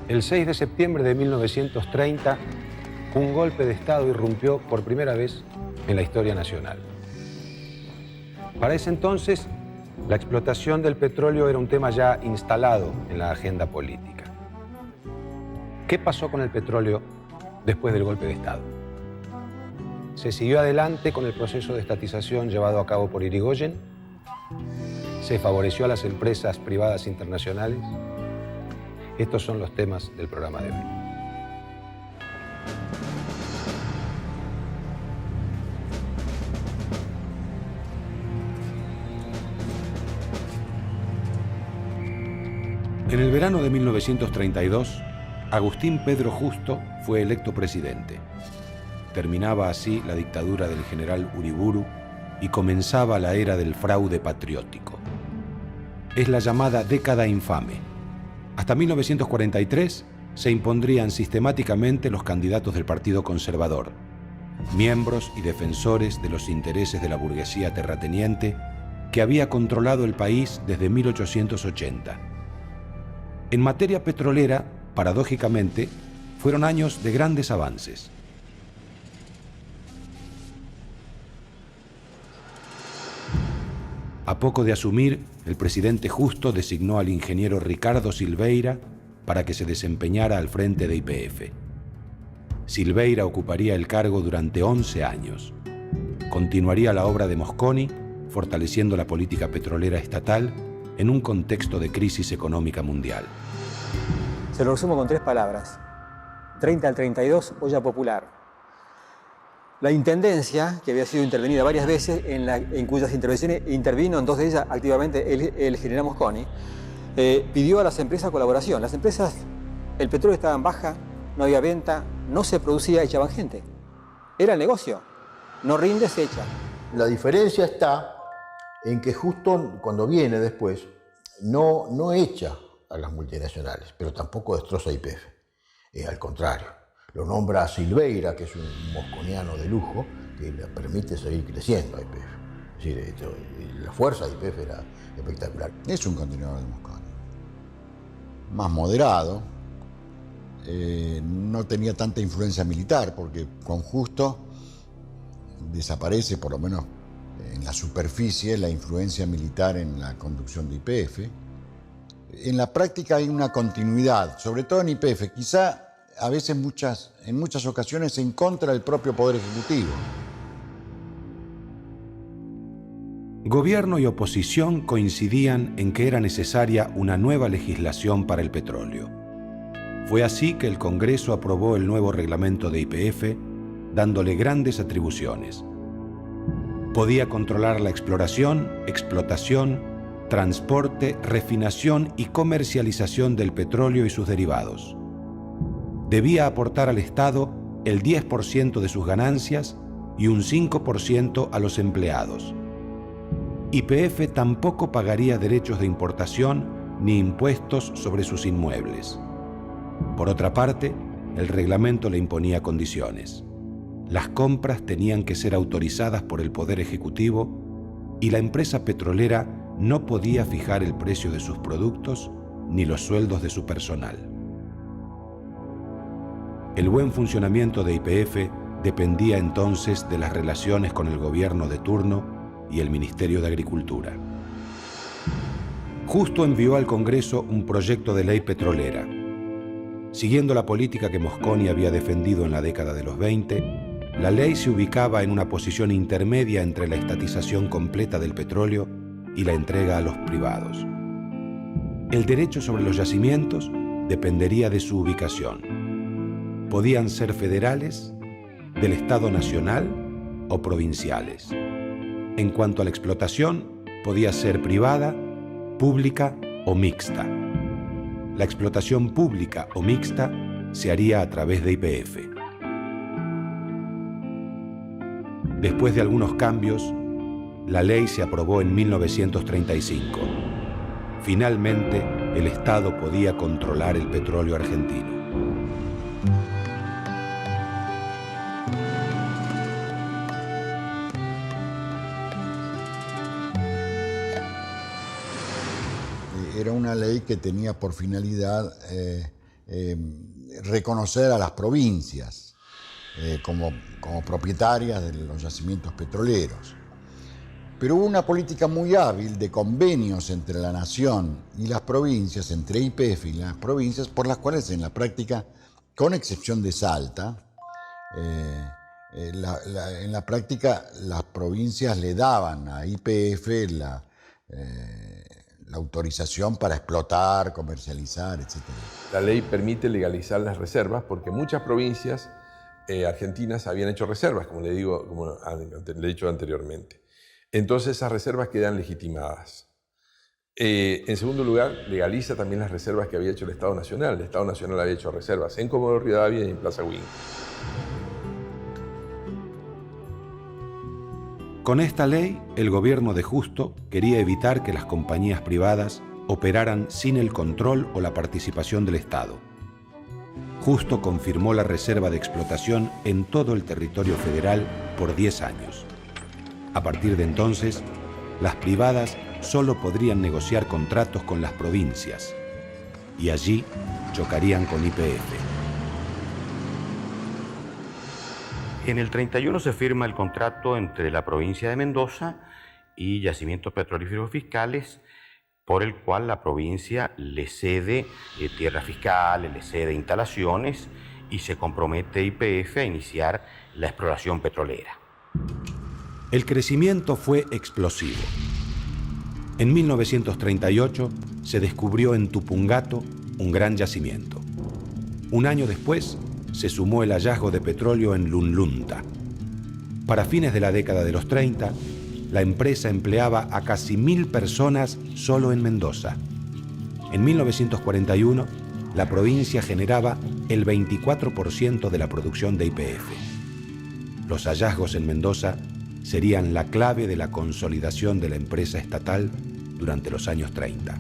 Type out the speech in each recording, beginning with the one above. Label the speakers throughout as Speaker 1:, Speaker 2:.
Speaker 1: El 6 de septiembre de 1930, un golpe de Estado irrumpió por primera vez en la historia nacional. Para ese entonces, la explotación del petróleo era un tema ya instalado en la agenda política. ¿Qué pasó con el petróleo después del golpe de Estado? Se siguió adelante con el proceso de estatización llevado a cabo por Irigoyen, se favoreció a las empresas privadas internacionales. Estos son los temas del programa de hoy. En el verano de 1932, Agustín Pedro Justo fue electo presidente. Terminaba así la dictadura del general Uriburu y comenzaba la era del fraude patriótico. Es la llamada década infame. Hasta 1943 se impondrían sistemáticamente los candidatos del Partido Conservador, miembros y defensores de los intereses de la burguesía terrateniente que había controlado el país desde 1880. En materia petrolera, paradójicamente, fueron años de grandes avances. A poco de asumir, el presidente Justo designó al ingeniero Ricardo Silveira para que se desempeñara al frente de YPF. Silveira ocuparía el cargo durante 11 años. Continuaría la obra de Mosconi, fortaleciendo la política petrolera estatal en un contexto de crisis económica mundial.
Speaker 2: Se lo resumo con 3 palabras. 30 al 32, olla popular. La Intendencia, que había sido intervenida varias veces, en cuyas intervenciones intervino en 2 de ellas activamente el general Mosconi, pidió a las empresas colaboración. Las empresas, el petróleo estaba en baja, no había venta, no se producía, echaban gente. Era el negocio. No rinde, se echa.
Speaker 3: La diferencia está en que Justo cuando viene después no echa a las multinacionales, pero tampoco destroza YPF. Al contrario. Lo nombra a Silveira, que es un mosconiano de lujo, que le permite seguir creciendo a YPF. Es decir, la fuerza de YPF era espectacular.
Speaker 4: Es un continuador de Mosconi. Más moderado, no tenía tanta influencia militar, porque con Justo desaparece, por lo menos en la superficie, la influencia militar en la conducción de YPF. En la práctica hay una continuidad, sobre todo en YPF, quizá a veces en muchas ocasiones en contra del propio Poder Ejecutivo.
Speaker 1: Gobierno y oposición coincidían en que era necesaria una nueva legislación para el petróleo. Fue así que el Congreso aprobó el nuevo reglamento de YPF, dándole grandes atribuciones. Podía controlar la exploración, explotación, transporte, refinación y comercialización del petróleo y sus derivados. Debía aportar al Estado el 10% de sus ganancias y un 5% a los empleados. YPF tampoco pagaría derechos de importación ni impuestos sobre sus inmuebles. Por otra parte, el reglamento le imponía condiciones. Las compras tenían que ser autorizadas por el Poder Ejecutivo y la empresa petrolera no podía fijar el precio de sus productos ni los sueldos de su personal. El buen funcionamiento de YPF dependía entonces de las relaciones con el gobierno de turno y el Ministerio de Agricultura. Justo envió al Congreso un proyecto de ley petrolera. Siguiendo la política que Mosconi había defendido en la década de los 20, la ley se ubicaba en una posición intermedia entre la estatización completa del petróleo y la entrega a los privados. El derecho sobre los yacimientos dependería de su ubicación. Podían ser federales, del Estado nacional o provinciales. En cuanto a la explotación, podía ser privada, pública o mixta. La explotación pública o mixta se haría a través de YPF. Después de algunos cambios, la ley se aprobó en 1935. Finalmente, el Estado podía controlar el petróleo argentino.
Speaker 4: Era una ley que tenía por finalidad reconocer a las provincias como propietarias de los yacimientos petroleros. Pero hubo una política muy hábil de convenios entre la nación y las provincias, entre YPF y las provincias, por las cuales en la práctica, con excepción de Salta, en la práctica las provincias le daban a YPF la autorización para explotar, comercializar, etc.
Speaker 5: La ley permite legalizar las reservas porque muchas provincias argentinas habían hecho reservas, como le he dicho anteriormente. Entonces esas reservas quedan legitimadas. En segundo lugar, legaliza también las reservas que había hecho el Estado Nacional. El Estado Nacional había hecho reservas en Comodoro Rivadavia y en Plaza Huín.
Speaker 1: Con esta ley, el gobierno de Justo quería evitar que las compañías privadas operaran sin el control o la participación del Estado. Justo confirmó la reserva de explotación en todo el territorio federal por 10 años. A partir de entonces, las privadas solo podrían negociar contratos con las provincias y allí chocarían con YPF.
Speaker 6: En el 31 se firma el contrato entre la provincia de Mendoza y Yacimientos Petrolíferos Fiscales, por el cual la provincia le cede tierras fiscales, le cede instalaciones y se compromete YPF a iniciar la exploración petrolera.
Speaker 1: El crecimiento fue explosivo. En 1938 se descubrió en Tupungato un gran yacimiento. Un año después se sumó el hallazgo de petróleo en Lunlunta. Para fines de la década de los 30, la empresa empleaba a casi 1000 personas solo en Mendoza. En 1941, la provincia generaba el 24% de la producción de YPF. Los hallazgos en Mendoza serían la clave de la consolidación de la empresa estatal durante los años 30.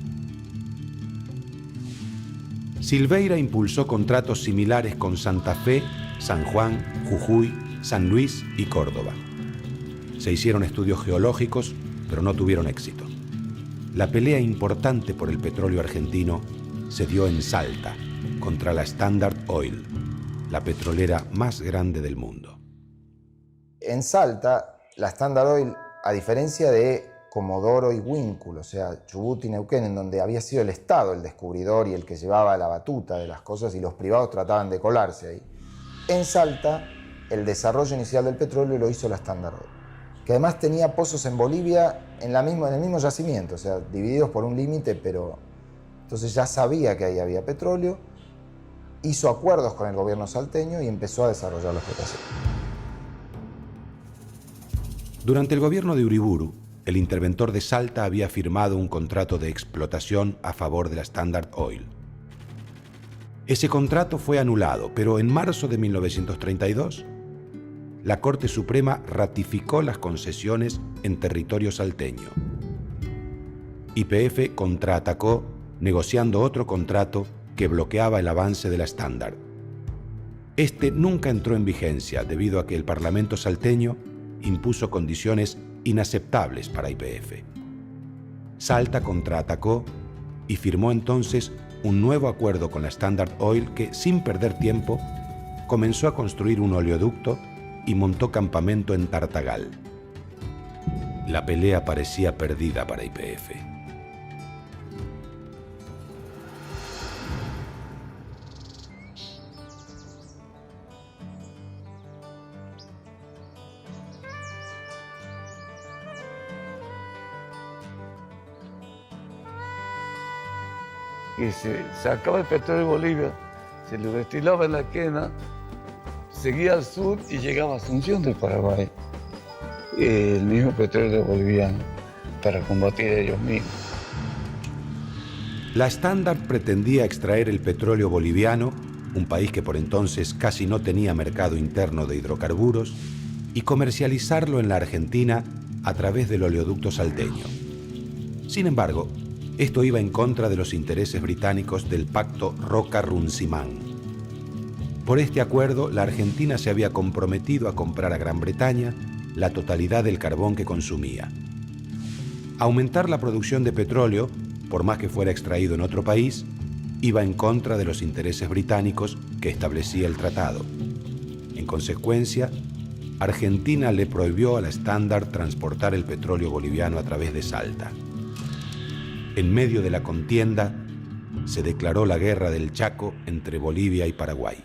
Speaker 1: Silveira impulsó contratos similares con Santa Fe, San Juan, Jujuy, San Luis y Córdoba. Se hicieron estudios geológicos, pero no tuvieron éxito. La pelea importante por el petróleo argentino se dio en Salta, contra la Standard Oil, la petrolera más grande del mundo.
Speaker 7: En Salta, la Standard Oil, a diferencia de Comodoro y Huíncul, o sea, Chubut y Neuquén, en donde había sido el Estado el descubridor y el que llevaba la batuta de las cosas y los privados trataban de colarse ahí, en Salta el desarrollo inicial del petróleo lo hizo la Standard Oil, que además tenía pozos en Bolivia en el mismo yacimiento, o sea, divididos por un límite, pero entonces ya sabía que ahí había petróleo, hizo acuerdos con el gobierno salteño y empezó a desarrollar la explotación.
Speaker 1: Durante el gobierno de Uriburu, el interventor de Salta había firmado un contrato de explotación a favor de la Standard Oil. Ese contrato fue anulado, pero en marzo de 1932, la Corte Suprema ratificó las concesiones en territorio salteño. YPF contraatacó negociando otro contrato que bloqueaba el avance de la Standard. Este nunca entró en vigencia debido a que el Parlamento salteño impuso condiciones inaceptables para YPF. Salta contraatacó y firmó entonces un nuevo acuerdo con la Standard Oil que, sin perder tiempo, comenzó a construir un oleoducto y montó campamento en Tartagal. La pelea parecía perdida para YPF.
Speaker 8: Que se sacaba el petróleo de Bolivia, se lo destilaba en la quena, seguía al sur y llegaba a Asunción del Paraguay. El mismo petróleo boliviano para combatir a ellos mismos.
Speaker 1: La Standard pretendía extraer el petróleo boliviano, un país que por entonces casi no tenía mercado interno de hidrocarburos, y comercializarlo en la Argentina a través del oleoducto salteño. Sin embargo, esto iba en contra de los intereses británicos del Pacto Roca-Runciman. Por este acuerdo, la Argentina se había comprometido a comprar a Gran Bretaña la totalidad del carbón que consumía. Aumentar la producción de petróleo, por más que fuera extraído en otro país, iba en contra de los intereses británicos que establecía el tratado. En consecuencia, Argentina le prohibió a la Standard transportar el petróleo boliviano a través de Salta. En medio de la contienda, se declaró la Guerra del Chaco entre Bolivia y Paraguay.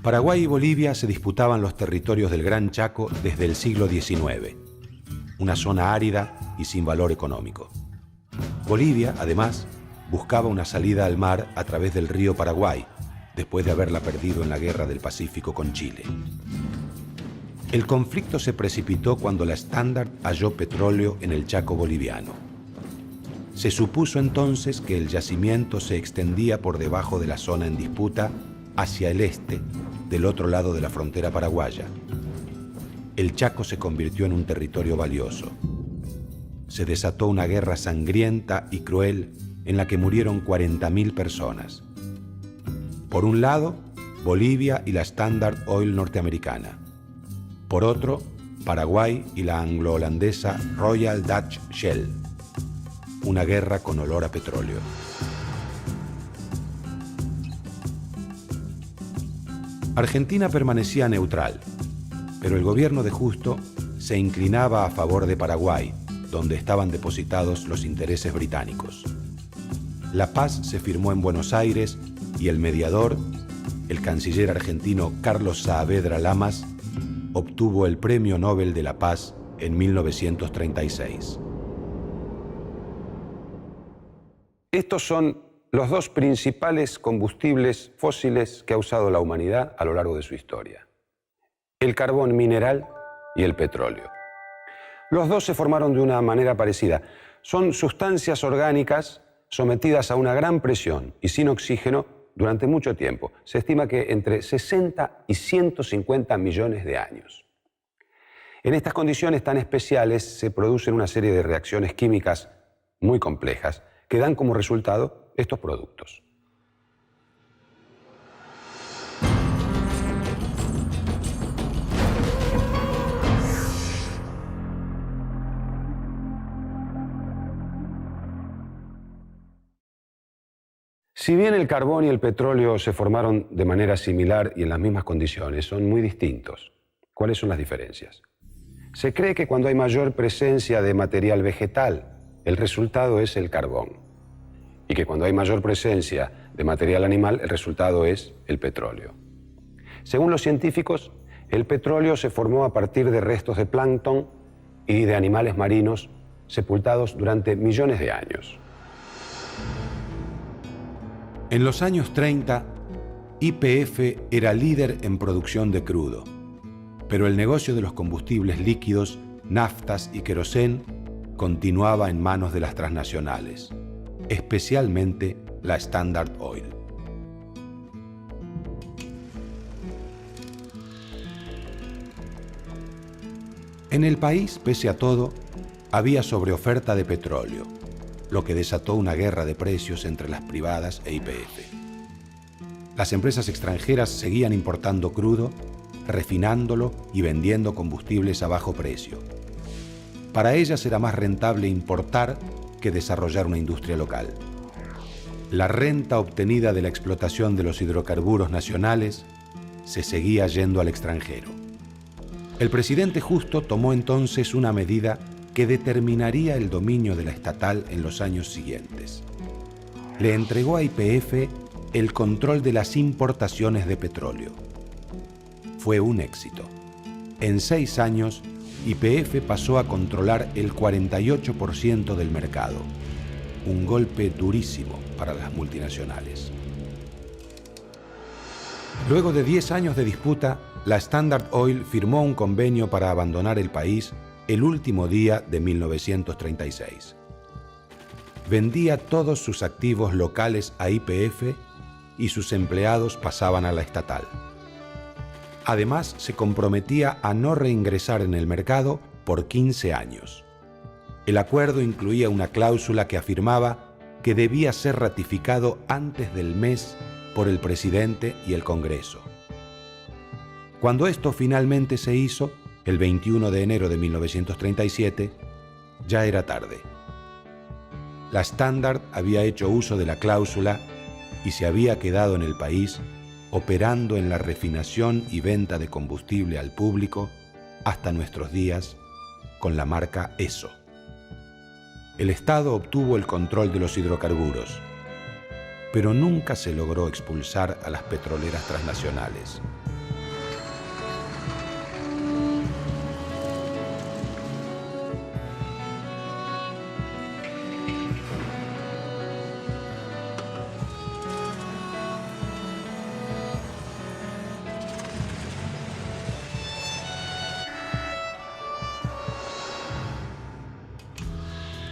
Speaker 1: Paraguay y Bolivia se disputaban los territorios del Gran Chaco desde el siglo XIX, una zona árida y sin valor económico. Bolivia, además, buscaba una salida al mar a través del río Paraguay, después de haberla perdido en la Guerra del Pacífico con Chile. El conflicto se precipitó cuando la Standard halló petróleo en el Chaco boliviano. Se supuso entonces que el yacimiento se extendía por debajo de la zona en disputa hacia el este, del otro lado de la frontera paraguaya. El Chaco se convirtió en un territorio valioso. Se desató una guerra sangrienta y cruel en la que murieron 40.000 personas. Por un lado, Bolivia y la Standard Oil norteamericana. Por otro, Paraguay y la anglo-holandesa Royal Dutch Shell. Una guerra con olor a petróleo. Argentina permanecía neutral, pero el gobierno de Justo se inclinaba a favor de Paraguay, donde estaban depositados los intereses británicos. La paz se firmó en Buenos Aires y el mediador, el canciller argentino Carlos Saavedra Lamas, obtuvo el Premio Nobel de la Paz en 1936.
Speaker 9: Estos son los dos principales combustibles fósiles que ha usado la humanidad a lo largo de su historia: el carbón mineral y el petróleo. Los dos se formaron de una manera parecida. Son sustancias orgánicas sometidas a una gran presión y sin oxígeno durante mucho tiempo. Se estima que entre 60 y 150 millones de años. En estas condiciones tan especiales se producen una serie de reacciones químicas muy complejas que dan como resultado estos productos. Si bien el carbón y el petróleo se formaron de manera similar y en las mismas condiciones, son muy distintos. ¿Cuáles son las diferencias? Se cree que cuando hay mayor presencia de material vegetal, el resultado es el carbón. Y que cuando hay mayor presencia de material animal, el resultado es el petróleo. Según los científicos, el petróleo se formó a partir de restos de plancton y de animales marinos sepultados durante millones de años.
Speaker 1: En los años 30, YPF era líder en producción de crudo, pero el negocio de los combustibles líquidos, naftas y querosén continuaba en manos de las transnacionales, especialmente la Standard Oil. En el país, pese a todo, había sobreoferta de petróleo, lo que desató una guerra de precios entre las privadas e YPF. Las empresas extranjeras seguían importando crudo, refinándolo y vendiendo combustibles a bajo precio. Para ellas era más rentable importar que desarrollar una industria local. La renta obtenida de la explotación de los hidrocarburos nacionales se seguía yendo al extranjero. El presidente Justo tomó entonces una medida que determinaría el dominio de la estatal en los años siguientes. Le entregó a YPF el control de las importaciones de petróleo. Fue un éxito. En 6 años, YPF pasó a controlar el 48% del mercado, un golpe durísimo para las multinacionales. Luego de 10 años de disputa, la Standard Oil firmó un convenio para abandonar el país el último día de 1936. Vendía todos sus activos locales a YPF y sus empleados pasaban a la estatal. Además, se comprometía a no reingresar en el mercado por 15 años. El acuerdo incluía una cláusula que afirmaba que debía ser ratificado antes del mes por el presidente y el Congreso. Cuando esto finalmente se hizo, el 21 de enero de 1937, ya era tarde. La Standard había hecho uso de la cláusula y se había quedado en el país operando en la refinación y venta de combustible al público hasta nuestros días con la marca Esso. El Estado obtuvo el control de los hidrocarburos, pero nunca se logró expulsar a las petroleras transnacionales.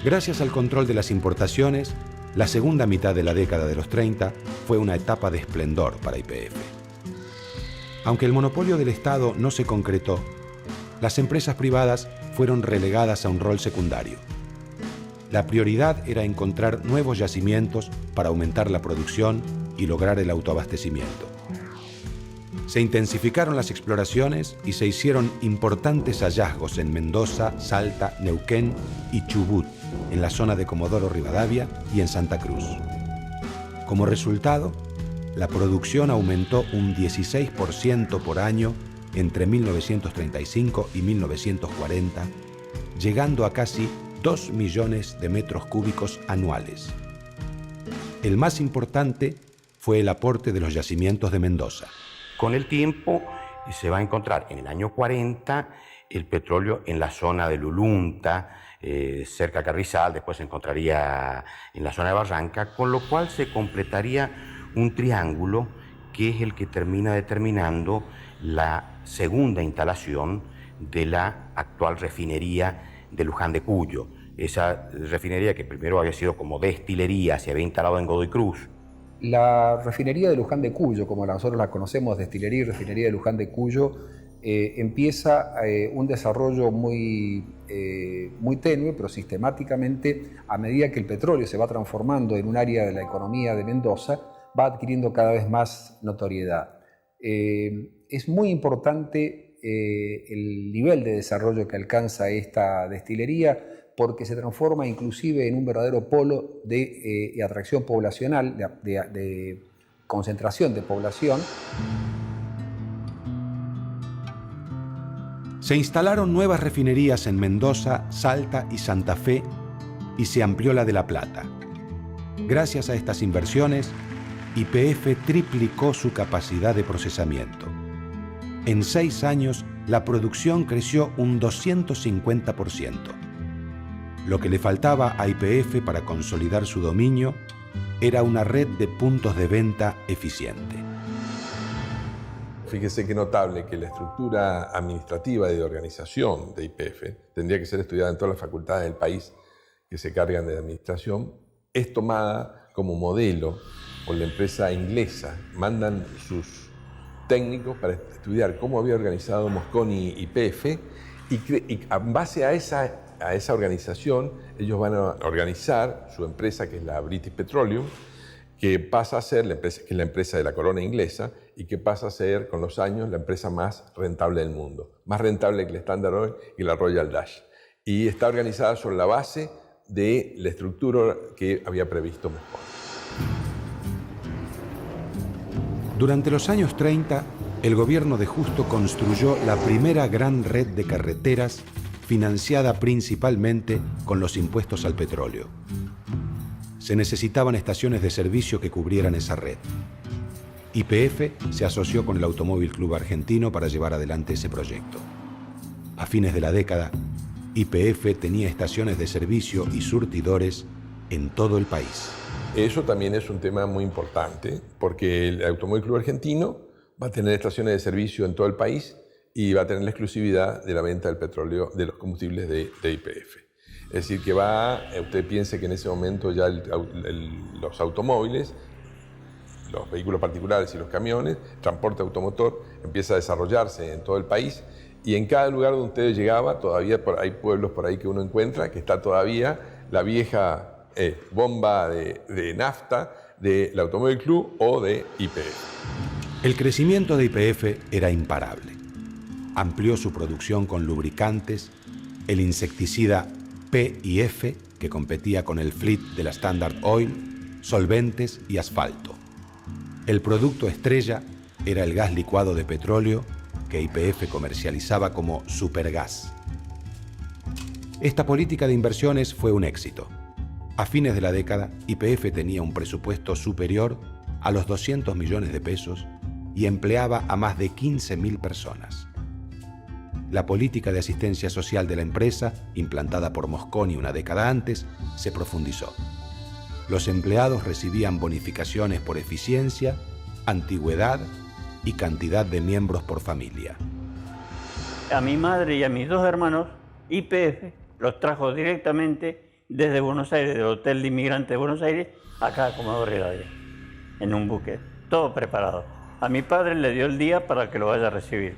Speaker 1: Gracias al control de las importaciones, la segunda mitad de la década de los 30 fue una etapa de esplendor para YPF. Aunque el monopolio del Estado no se concretó, las empresas privadas fueron relegadas a un rol secundario. La prioridad era encontrar nuevos yacimientos para aumentar la producción y lograr el autoabastecimiento. Se intensificaron las exploraciones y se hicieron importantes hallazgos en Mendoza, Salta, Neuquén y Chubut, en la zona de Comodoro Rivadavia y en Santa Cruz. Como resultado, la producción aumentó un 16% por año entre 1935 y 1940, llegando a casi 2 millones de metros cúbicos anuales. El más importante fue el aporte de los yacimientos de Mendoza.
Speaker 6: Con el tiempo se va a encontrar en el año 40 el petróleo en la zona de Lulunta, cerca de Carrizal, después se encontraría en la zona de Barranca, con lo cual se completaría un triángulo que es el que termina determinando la segunda instalación de la actual refinería de Luján de Cuyo. Esa refinería que primero había sido como destilería, se había instalado en Godoy Cruz.
Speaker 10: La refinería de Luján de Cuyo, como nosotros la conocemos, destilería y refinería de Luján de Cuyo, empieza un desarrollo muy tenue, pero sistemáticamente, a medida que el petróleo se va transformando en un área de la economía de Mendoza, va adquiriendo cada vez más notoriedad. Es muy importante el nivel de desarrollo que alcanza esta destilería, porque se transforma inclusive en un verdadero polo de atracción poblacional, de concentración de población.
Speaker 1: Se instalaron nuevas refinerías en Mendoza, Salta y Santa Fe y se amplió la de La Plata. Gracias a estas inversiones, YPF triplicó su capacidad de procesamiento. En 6 años, la producción creció un 250%. Lo que le faltaba a YPF para consolidar su dominio era una red de puntos de venta eficiente.
Speaker 5: Fíjese qué notable que la estructura administrativa y de organización de YPF tendría que ser estudiada en todas las facultades del país que se cargan de administración. Es tomada como modelo por la empresa inglesa. Mandan sus técnicos para estudiar cómo había organizado Mosconi YPF y en base a esa organización ellos van a organizar su empresa, que es la British Petroleum, que pasa a ser la empresa de la corona inglesa y que pasa a ser con los años la empresa más rentable del mundo, más rentable que el Standard Oil y la Royal Dutch. Y está organizada sobre la base de la estructura que había previsto Mosconi.
Speaker 1: Durante los años 30, el gobierno de Justo construyó la primera gran red de carreteras financiada principalmente con los impuestos al petróleo. Se necesitaban estaciones de servicio que cubrieran esa red. YPF se asoció con el Automóvil Club Argentino para llevar adelante ese proyecto. A fines de la década, YPF tenía estaciones de servicio y surtidores en todo el país.
Speaker 5: Eso también es un tema muy importante, porque el Automóvil Club Argentino va a tener estaciones de servicio en todo el país y va a tener la exclusividad de la venta del petróleo, de los combustibles de YPF. Es decir, que usted piense que en ese momento ya los automóviles, los vehículos particulares y los camiones, transporte automotor, empieza a desarrollarse en todo el país Y en cada lugar donde usted llegaba, todavía hay pueblos por ahí que uno encuentra, que está todavía la vieja bomba de nafta del Automóvil Club o de YPF.
Speaker 1: El crecimiento de YPF era imparable. Amplió su producción con lubricantes, el insecticida P&F, que competía con el Fleet de la Standard Oil, solventes y asfalto. El producto estrella era el gas licuado de petróleo que YPF comercializaba como Supergas. Esta política de inversiones fue un éxito. A fines de la década, YPF tenía un presupuesto superior a los 200 millones de pesos y empleaba a más de 15.000 personas. La política de asistencia social de la empresa, implantada por Mosconi una década antes, se profundizó. Los empleados recibían bonificaciones por eficiencia, antigüedad y cantidad de miembros por familia.
Speaker 11: A mi madre y a mis 2 hermanos, YPF los trajo directamente desde Buenos Aires, del Hotel de Inmigrantes de Buenos Aires, acá a Comodoro Rivadavia, en un buque, todo preparado. A mi padre le dio el día para que lo vaya a recibir.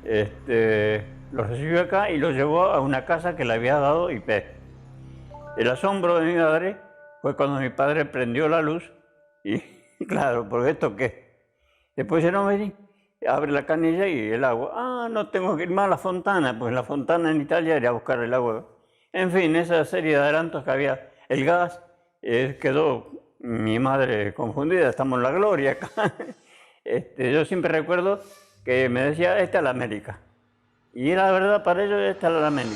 Speaker 11: Lo recibió acá y lo llevó a una casa que le había dado YPF. El asombro de mi madre fue cuando mi padre prendió la luz y, claro, ¿por esto qué? Después dice, no, vení, abre la canilla y el agua. Ah, no tengo que ir más a la fontana, pues la fontana en Italia era buscar el agua. En fin, esa serie de adelantos que había. El gas, quedó mi madre confundida, estamos en la gloria acá. Yo siempre recuerdo que me decía, esta es la América. Y era la verdad para ellos, esta es la América.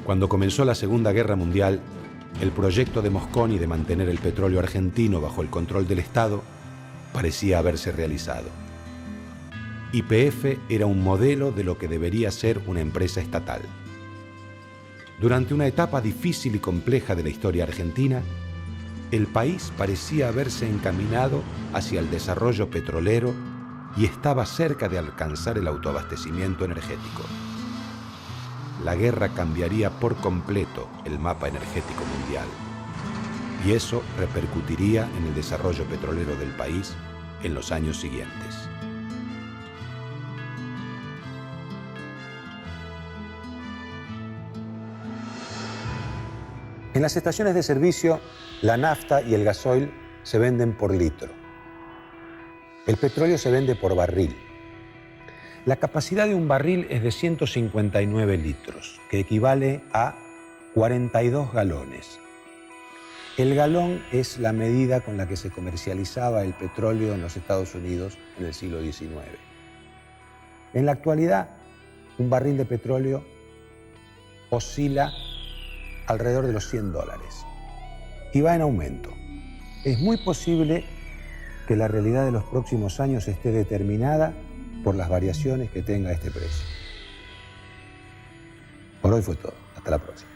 Speaker 1: Cuando comenzó la Segunda Guerra Mundial, el proyecto de Mosconi de mantener el petróleo argentino bajo el control del Estado parecía haberse realizado. YPF era un modelo de lo que debería ser una empresa estatal. Durante una etapa difícil y compleja de la historia argentina, el país parecía haberse encaminado hacia el desarrollo petrolero y estaba cerca de alcanzar el autoabastecimiento energético. La guerra cambiaría por completo el mapa energético mundial, y eso repercutiría en el desarrollo petrolero del país en los años siguientes.
Speaker 12: En las estaciones de servicio, la nafta y el gasoil se venden por litro. El petróleo se vende por barril. La capacidad de un barril es de 159 litros, que equivale a 42 galones. El galón es la medida con la que se comercializaba el petróleo en los Estados Unidos en el siglo XIX. En la actualidad, un barril de petróleo oscila alrededor de los $100 y va en aumento. Es muy posible que la realidad de los próximos años esté determinada por las variaciones que tenga este precio. Por hoy fue todo. Hasta la próxima.